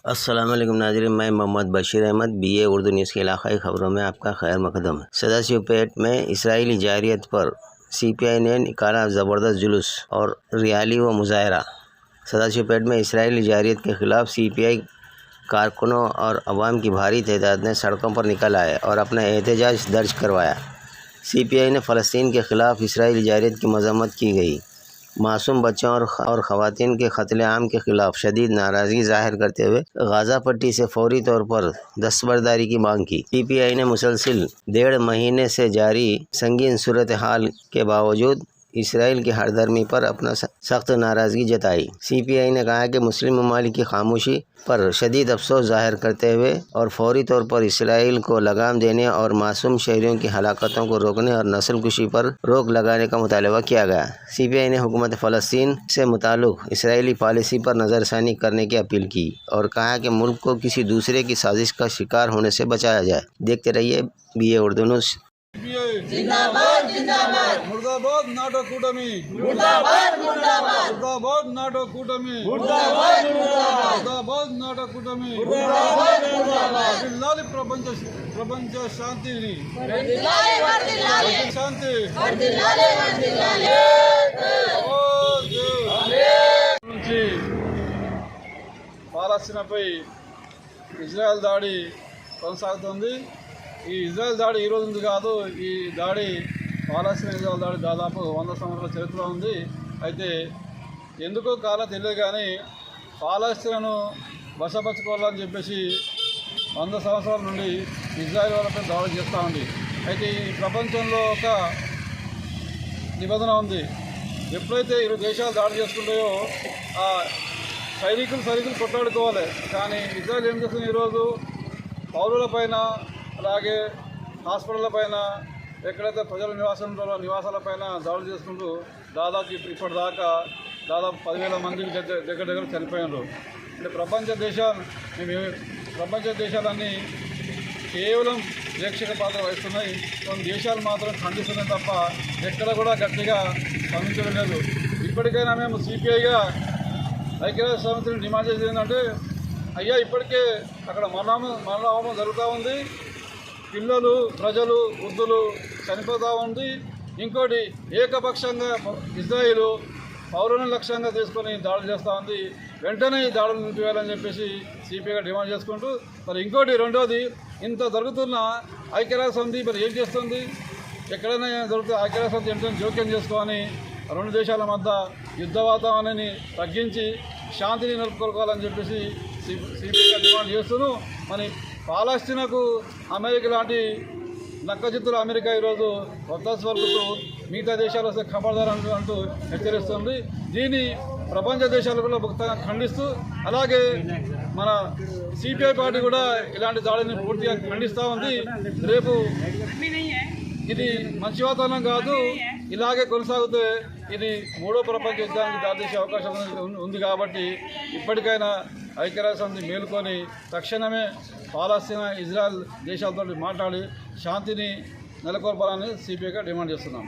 अस्सलाम वालेकुम नाज़रीन, मैं मोहम्मद बशीर अहमद BA उर्दू न्यूज़ के इलाक़ाई ख़बरों में आपका खैर मक़दम है। सदाशिवपेट में इसराइली जारियत पर CPI ने निकाला ज़बरदस्त जुलूस और रैली व मुज़ाहरा। सदाशिवपेट में इसराइली जारियत के ख़िलाफ़ CPI कारकुनों और अवाम की भारी तादाद ने सड़कों पर निकल आए और अपना एहतजाज दर्ज करवाया। CPI ने फ़लस्तीन के ख़िलाफ़ इसराइली जारियत की मज़म्मत की गई। मासूम बच्चों और ख़वातीन के क़त्ल-ए-आम के ख़िलाफ़ शदीद नाराज़गी ज़ाहिर करते हुए गाज़ा पट्टी से फ़ौरी तौर पर दस्तबरदारी की मांग की। CPI ने मुसलसिल 1.5 महीने से जारी संगीन सूरत हाल के बावजूद इसराइल की हरदर्मी पर अपना सख्त नाराज़गी जताई। CPI ने कहा कि मुस्लिम ममालिक की खामोशी पर शदीद अफसोस ज़ाहिर करते हुए और फौरी तौर पर इसराइल को लगाम देने और मासूम शहरियों की हलाकतों को रोकने और नस्ल कुशी पर रोक लगाने का मुतालबा किया गया। CPI ने हुकूमत फ़लस्तीन से मुताल्लिक़ इसराइली पॉलिसी पर नज़रसानी करने की अपील की और कहा कि मुल्क को किसी दूसरे की साजिश का शिकार होने से बचाया जाए। देखते रहिए BA उर्दू न्यूज़। जिंदाबाद जिंदाबाद मुर्दाबाद नाटो कूटमी मुर्दाबाद मुर्दाबाद मुर्दाबाद नाटो कूटमी मुर्दाबाद मुर्दाबाद मुर्दाबाद नाटो कूटमी मुर्दाबाद मुर्दाबाद వర్ధిల్లాలి ప్రపంచ శాంతిని వర్ధిల్లాలి వర్ధిల్లాలి శాంతి వర్ధిల్లాలి వర్ధిల్లాలి నుంచి పాలస్తీనాపై ఇజ్రాయెల్ దాడి కొనసాగుతోంది। ఈ ఇజ్రాయెల్ దాడి ఈ రోజు కాదు, ఈ దాడి పాలస్తీనా ఇజ్రాయెల్ దాడి దాదాపు 100 సంవత్సరాల చరిత్ర ఉంది। అయితే ఎందుకో కాలం తెలియదు కానీ పాలస్తీనాను వశపరచుకోవాలని చెప్పేసి 100 సంవత్సరాల నుండి ఇజ్రాయెల్ వాళ్ళపై దాడి చేస్తూ ఉంది। అయితే ఈ ప్రపంచంలో ఒక నిబంధన ఉంది, ఎప్పుడైతే ఇరు దేశాలు దాడి చేసుకుంటాయో ఆ సైనికులు కొట్లాడుకోవాలి। కానీ ఇజ్రాయెల్ ఏం చేస్తుంది, ఈరోజు పౌరులపైన అలాగే హాస్పిటళ్ళ పైన ఎక్కడైతే ప్రజల నివాసాలపైన దాడులు చేసుకుంటూ దాదాపు ఇప్పటిదాకా దాదాపు 10,000 మందికి దగ్గర చనిపోయినారు। అంటే ప్రపంచ దేశాలన్నీ కేవలం ప్రేక్షక పాత్ర వహిస్తున్నాయి, కొన్ని దేశాలు మాత్రం ఖండిస్తున్నాయి తప్ప ఎక్కడ కూడా గట్టిగా స్పందించడం లేదు। ఇప్పటికైనా మేము CPIగా ఐక్యరాజ్య సమితిని డిమాండ్ చేసేది ఏంటంటే, అయ్యా ఇప్పటికే అక్కడ మరణహోమం జరుగుతూ ఉంది, పిల్లలు ప్రజలు వృద్ధులు చనిపోతూ ఉంది। ఇంకోటి ఏకపక్షంగా ఇజ్రాయిల్ పౌరులను లక్ష్యంగా తీసుకొని దాడులు చేస్తూ ఉంది, వెంటనే ఈ దాడులు నిలిపివేయాలని చెప్పేసి CPIగా డిమాండ్ చేసుకుంటూ, మరి ఇంకోటి రెండోది, ఇంత జరుగుతున్న ఐక్యరాజ్య సమితి మరి ఏం చేస్తుంది? ఎక్కడైనా జరుగుతుంది ఐక్యరాజ్య సమితి వెంటనే జోక్యం చేసుకొని రెండు దేశాల మధ్య యుద్ధ వాతావరణాన్ని తగ్గించి శాంతిని నెలకొల్పాలని చెప్పేసి CPIగా డిమాండ్ చేస్తూను, మరి పాలస్తీనాకు అమెరికా లాంటి నక్కజిత్తుల అమెరికా ఈరోజు వద్దస్వరకు మిగతా దేశాలు వస్తే ఖబర్దార్ అంటూ హెచ్చరిస్తుంది। దీన్ని ప్రపంచ దేశాలు కూడా ముక్తంగా ఖండిస్తూ, అలాగే మన CPI పార్టీ కూడా ఇలాంటి దాడిని పూర్తిగా ఖండిస్తూ ఉంది। రేపు ఇది మంచి వాతావరణం కాదు, ఇలాగే కొనసాగితే ఇది 3వ ప్రపంచ యుద్ధానికి దారితీసే అవకాశం ఉంది। కాబట్టి ఇప్పటికైనా ఐక్యరాజ్య సమితి మేలుకొని తక్షణమే పాలస్తీనా ఇజ్రాయెల్ దేశాలతో మాట్లాడి శాంతిని నెలకొల్పాలని CPIగా డిమాండ్ చేస్తున్నాం।